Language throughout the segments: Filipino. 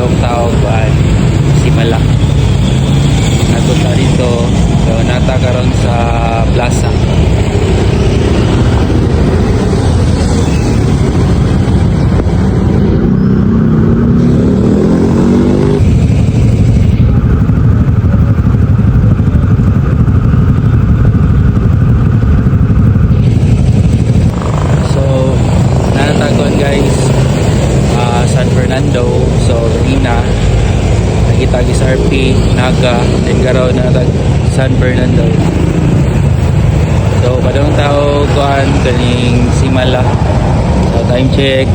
kadtong tao kuan Simala. Nagpunta dito, so nata karon sa plaza. San Fernando. So kanina nakita gis RP Naga then karon na San Fernando. So padong tao kuan kaning Simala. So time check.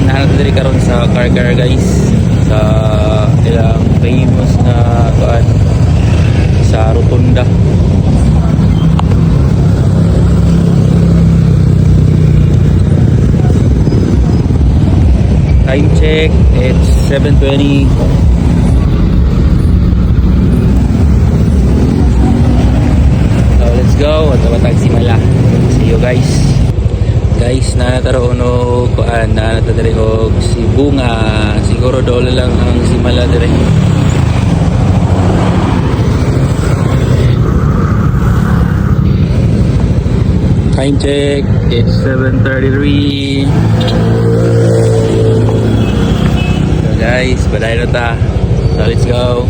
Nahanap diri karon sa Car guys, sa ilang famous na kuan sa Rotunda. Time check, it's 7:20. So let's go. Watawatag Simala. See you guys. Guys, nataro no kuan na natadiri og si Bunga. Siguro dolo lang ang Simala dire. Time check, it's 7:33. Guys, baday na ta. So let's go.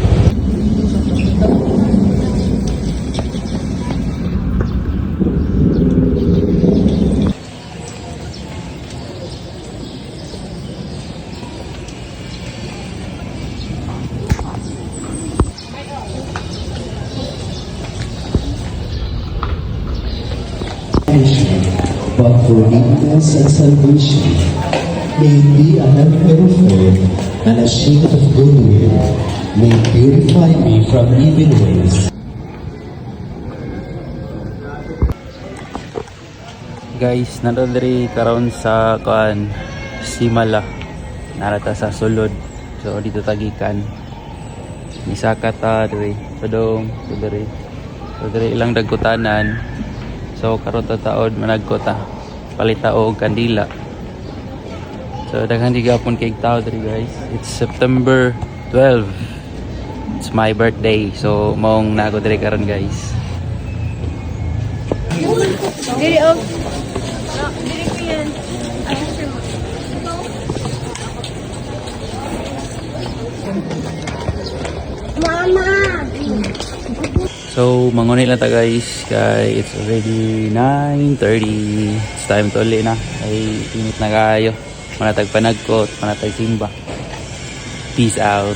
But forgiveness and salvation may it be a helper of faith and a shield of goodwill, may purify me from evil ways. Guys, nandun diri karon sa kuan Simala. Narata sa sulod. So dito tagikan. Misaka ta diri. Padong diri. So diri ilang dagkutanan. So karon ta taod managkota. Palita og kandila. So daghan gigapon kay tao diri guys. It's September 12. It's my birthday. So maong nago diri karon guys. Diri og diri ko yan. Mama. So mangunit lang ta guys. Kay it's already 9:30. It's time to uli na. Ay init na kayo. Manatag panagkot, manatag simba. Peace out.